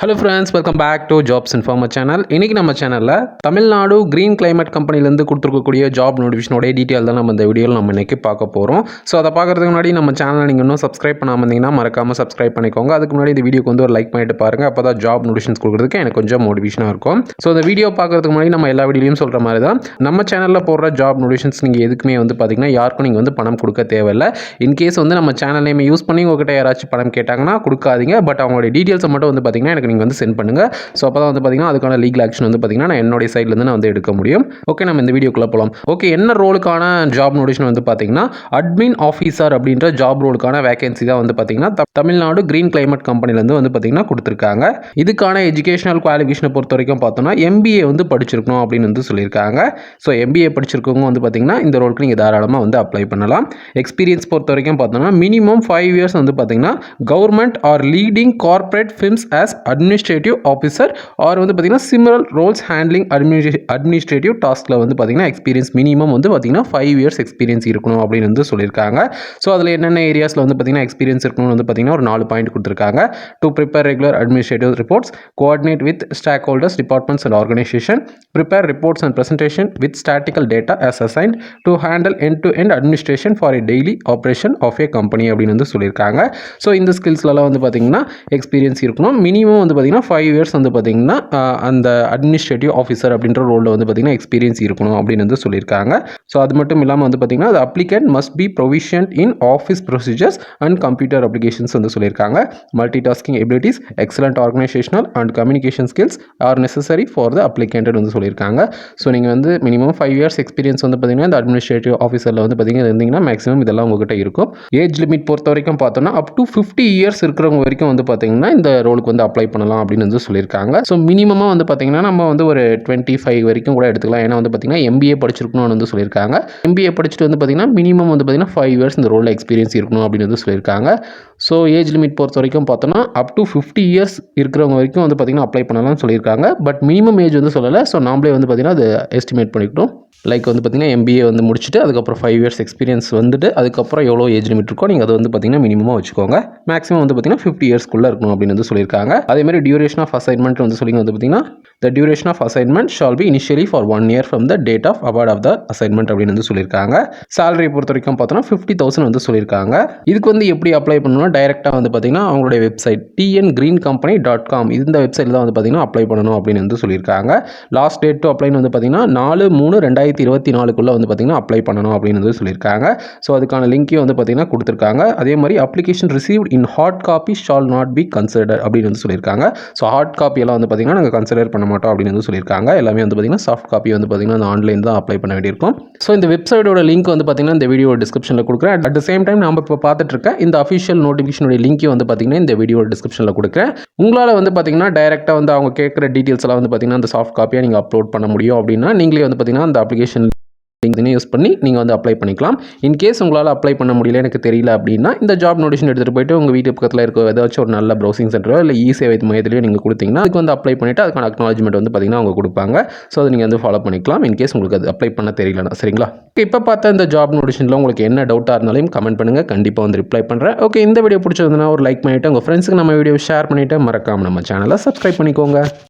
Hello friends, welcome back to jobs informer channel. இன்றைக்கி நம்ம சேனலில் தமிழ்நாடு க்ரீன் கிளைமேட் கம்பெனிலேருந்து கொடுத்துருக்கக்கூடிய ஜாப் நோட்டிஃபிகேஷனோடைய டீட்டெயில் தான் நம்ம இந்த வீடியோவில் நம்ம இன்றைக்கி பார்க்க போகிறோம். ஸோ அதை பார்க்குறதுக்கு முன்னாடி நம்ம சேனலை நீங்கள் இன்னும் சப்ஸ்கிரைப் பண்ணாமல் இருந்தீங்கன்னா மறக்காமல் சப்ஸ்கிரைப் பண்ணிக்கோங்க. அதுக்கு முன்னாடி இந்த வீடியோக்கு வந்து ஒரு லைக் பண்ணிட்டு பாருங்கள். அப்போ தான் ஜாப் நோட்டிஃபிகேஷன்ஸ் கொடுக்குறதுக்கு எனக்கு கொஞ்சம் மோட்டிவேஷனாக இருக்கும். ஸோ இந்த வீடியோ பார்க்குறதுக்கு முன்னாடி நம்ம எல்லா வீடியோலையும் சொல்கிற மாதிரி தான் நம்ம சேனலில் போடுற ஜாப் நோட்டிஃபிகேஷன்ஸ் நீங்கள் எதுக்குமே வந்து பார்த்திங்கன்னா யாருக்கும் நீங்கள் வந்து பணம் கொடுக்க தேவையில்லை. இன்கேஸ் வந்து நம்ம சேனல் நேம் யூஸ் பண்ணி உங்கள்கிட்ட யாராச்சும் பணம் கேட்டாங்கன்னா கொடுக்காதீங்க. பட் அவங்களுடைய டீட்டெயில்ஸை மட்டும் வந்து பார்த்திங்கன்னா எனக்கு நீங்கள் வந்து சென்ட் பண்ணுங்கள். ஸோ அப்போ தான் வந்து பார்த்திங்கன்னா அதுக்கான லீகல் ஆக்ஷன் வந்து பார்த்திங்கன்னா நான் என்னுடைய சைட்லேருந்து நான் வந்து எடுக்க முடியும். ஓகே, நம்ம இந்த வீடியோக்குள்ளே போகலாம். ஓகே, என்ன ரோலுக்கான ஜாப் நோட்டிஃபிகேஷன் வந்து பார்த்திங்கன்னா அட்மின் ஆஃபீஸர் அப்படின்ற ஜாப் ரோலுக்கான வேகன்சி தான் வந்து பார்த்திங்கன்னா தமிழ்நாடு க்ரீன் கிளைமேட் கம்பெனிலேருந்து வந்து பார்த்திங்கன்னா கொடுத்துருக்காங்க. இதுக்கான எஜுகேஷனல் குவாலிஃபிகேஷனை பொறுத்த வரைக்கும் பார்த்தோன்னா MBA வந்து படிச்சிருக்கணும் அப்படின்னு வந்து சொல்லியிருக்காங்க. ஸோ MBA படிச்சிருக்கவங்க வந்து பார்த்திங்கன்னா இந்த ரோலுக்கு நீங்கள் தாராளமாக வந்து அப்ளை பண்ணலாம். எக்ஸ்பீரியன்ஸ் பொறுத்த வரைக்கும் பார்த்தோன்னா மினிமம் 5 இயர்ஸ் வந்து பார்த்திங்கன்னா government or leading corporate firms as administrative officer or வந்து பார்த்திங்கன்னா சிமிலர் ரோல்ஸ் ஹேண்ட்லிங் அட்மினிஸ்ட்ரேட்டிவ் டாஸ்கில் வந்து பார்த்திங்கன்னா எக்ஸ்பீரியன்ஸ் மினிமம் வந்து பார்த்திங்கன்னா 5 இயர்ஸ் எக்ஸ்பீரியன்ஸ் இருக்கணும் அப்படின்னு வந்து சொல்லியிருக்காங்க. ஸோ அதில் என்னென்ன ஏரியாஸில் வந்து பார்த்திங்கன்னா எக்ஸ்பீரியன்ஸ் இருக்கணும்னு வந்து பார்த்திங்கன்னா ஒரு 4 பாயிண்ட் கொடுத்துருக்காங்க. To prepare regular administrative reports, coordinate with stakeholders, departments and organisation, prepare reports and presentation with statistical data as assigned to handle end-to-end administration for a daily operation of a company அப்படின்னு வந்து சொல்லியிருக்காங்க. So இந்த ஸ்கில்ஸ்லாம் வந்து பார்த்திங்கன்னா experience இருக்கணும். Minimum வந்து பார்த்திங்கன்னா 5 years வந்து பார்த்திங்கன்னா அந்த அட்மினிஸ்ட்ரேட்டிவ் ஆஃபீஸர் அப்படின்ற ரோலில் வந்து பார்த்திங்கன்னா எக்ஸ்பீரியன்ஸ் இருக்கணும் அப்படின்னு வந்து சொல்லியிருக்காங்க. ஸோ அது மட்டும் இல்லாமல் வந்து பார்த்திங்கன்னா the applicant must be proficient in office procedures and computer applications வந்து சொல்லியிருக்காங்க. Multitasking abilities, excellent organizational and communication skills are necessary for the applicant வந்து சொல்லியிருக்காங்க. ஸோ நீங்கள் வந்து மினிமம் 5 இயர்ஸ் எக்ஸ்பீரியன்ஸ் வந்து பார்த்திங்கன்னா இந்த அட்மினிஸ்ட்ரேட்டிவ் ஆஃபீஸரில் வந்து பார்த்திங்கன்னா இருந்தீங்கன்னா மேக்ஸிமம் இதெல்லாம் உங்ககிட்ட இருக்கும். ஏஜ் லிமிட் பொறுத்த வரைக்கும் பார்த்தோன்னா அப் டு 50 இயர்ஸ் இருக்கிறவங்க வரைக்கும் வந்து பார்த்திங்கன்னா இந்த ரோலுக்கு வந்து அப்ளை பண்ணலாம் அப்படின்னு வந்து சொல்லியிருக்காங்க. ஸோ மினிமமாக வந்து பார்த்திங்கன்னா நம்ம வந்து ஒரு 25 வரைக்கும் கூட எடுத்துக்கலாம். ஏன்னா வந்து பார்த்திங்கன்னா MBA படிச்சிருக்கணும்னு வந்து சொல்லியிருக்காங்க. MBA படிச்சுட்டு வந்து பார்த்திங்கன்னா மினிமம் வந்து பார்த்திங்கன்னா 5 இயர்ஸ் இந்த ரோலில் எக்ஸ்பீரியன்ஸ் இருக்கணும் அப்படின்னு வந்து சொல்லியிருக்காங்க. ஸோ ஏஜ் லிமிட் பொறுத்த வரைக்கும் பார்த்தோன்னா அப் டு 50 இயர்ஸ் இருக்கிறவங்க வரைக்கும் வந்து பார்த்திங்கன்னா அப்ளை பண்ணலாம்னு சொல்லியிருக்காங்க. பட் மினிமம் ஏஜ் வந்து சொல்லலை. ஸோ நாமளே வந்து பார்த்திங்கன்னா அது எஸ்டிமேட் பண்ணிக்கிட்டோம். லைக் வந்து பார்த்திங்கன்னா MBA வந்து முடிச்சுட்டு அதுக்கப்புறம் 5 இயர்ஸ் எக்ஸ்பீரியன்ஸ் வந்துட்டு அதுக்கப்புறம் எவ்வளோ ஏஜ் லிமிட் இருக்கோ நீங்கள் அதை வந்து பார்த்திங்கன்னா மினிமமாக வச்சுக்கோங்க. மேக்ஸிமம் வந்து பார்த்திங்கன்னா 50 இயர்ஸ்க்குள்ளே இருக்கணும் அப்படின்னு வந்து சொல்லியிருக்காங்க. அதேமாதிரி டியூரேஷன் ஆஃப் அசைன்மெண்ட் வந்து சொல்லி வந்து பார்த்திங்கன்னா the duration of assignment shall be initially for 1 year from the date of award of the assignment அப்படின்னு வந்து சொல்லியிருக்காங்க. salary பொறுத்த வரைக்கும் பார்த்தோன்னா 50,000 வந்து சொல்லியிருக்காங்க. இதுக்கு வந்து எப்படி அப்ளை பண்ணணும்னா டைரெக்டாக வந்து பார்த்திங்கன்னா அவங்களுடைய வெப்சைட் tngreencompany.com இந்த வெப்சைட்டில் தான் வந்து பார்த்திங்கன்னா அப்ளை பண்ணணும் அப்படின்னு வந்து சொல்லியிருக்காங்க. லாஸ்ட் டேட் டு அப்ளைன்னு வந்து பார்த்திங்கன்னா 4/3/2024 வந்து பார்த்திங்கன்னா அப்ளை பண்ணணும் அப்படின்னு வந்து சொல்லியிருக்காங்க. ஸோ அதுக்கான லிங்க்கையும் வந்து பார்த்திங்கன்னா கொடுத்துருக்காங்க. அதே மாதிரி application received in hard copy shall not be consider அப்படின்னு வந்து சொல்லியிருக்காங்க. ஸோ ஹார்ட் காப்பியெல்லாம் வந்து பார்த்திங்கன்னா நாங்கள் கன்சிடர் பண்ண மாட்டோம் அப்படின்னு வந்து சொல்லியிருக்காங்க. எல்லாமே வந்து பார்த்திங்கன்னா சாஃப்ட் காப்பி வந்து பார்த்திங்கன்னா அந்த ஆன்லைன் தான் அப்ளை பண்ண வேண்டியிருக்கும். ஸோ இந்த வெப்சைட்டோட லிங்க் வந்து பார்த்திங்கன்னா இந்த வீடியோ டிஸ்கிரிப்ஷனில் கொடுக்குறேன். அட் த சேம் டைம் நம்ம இப்போ பார்த்துட்டு இருக்க இந்த அஃபிஷியல் நோட்டிஃபிகேஷனுடைய லிங்க் வந்து பார்த்திங்கன்னா இந்த வீடியோ டிஸ்கிரிப்ஷனில் கொடுக்குறேன். உங்களால் வந்து பார்த்திங்கன்னா டைரெக்டாக வந்து அவங்க கேட்குற டீட்டெயில்ஸ் எல்லாம் வந்து பார்த்திங்கன்னா அந்த சாஃப்ட் காப்பியாக நீங்கள் அப்லோட் பண்ண முடியும். அப்படின்னா நீங்களே வந்து பார்த்திங்கன்னா அந்த அப்ளிகேஷன் யூஸ் பண்ணி நீங்கள் வந்து அப்ளை பண்ணிக்கலாம். இன்கேஸ் உங்களால் அப்ளை பண்ண முடியல, எனக்கு தெரியல அப்படின்னா இந்த ஜாப் நோட்டிஃபிகேஷன் எடுத்துகிட்டு போயிட்டு உங்கள் வீட்டு பக்கத்தில் இருக்க ஏதாச்சும் ஒரு நல்ல ப்ரௌசிங் சென்டரோ இல்லை சேவை மையத்திலையோ நீங்கள் கொடுத்தீங்கன்னா அதுக்கு வந்து அப்ளை பண்ணிவிட்டு அதுக்கான அக்னாலஜ்மெண்ட் வந்து பார்த்திங்கன்னா அவங்க கொடுப்பாங்க. ஸோ அதை நீங்கள் வந்து ஃபாலோ பண்ணிக்கலாம் இன்கேஸ் உங்களுக்கு அது அப்ளை பண்ண தெரியலனா. சரிங்களா? இப்போ பார்த்தா இந்த ஜாப் நோட்டிஃபிகேஷனில் உங்களுக்கு என்ன டவுட்டாக இருந்தாலும் கமெண்ட் பண்ணுங்கள். கண்டிப்பாக வந்து ரிப்ளை பண்ணுறேன். ஓகே, இந்த வீடியோ பிடிச்சிருந்ததுன்னா ஒரு லைக் பண்ணிவிட்டு உங்கள் ஃப்ரெண்ட்ஸுக்கு நம்ம வீடியோ ஷேர் பண்ணிவிட்டு மறக்காமல் நம்ம சேனலை சப்ஸ்கிரைப் பண்ணிக்கோங்க.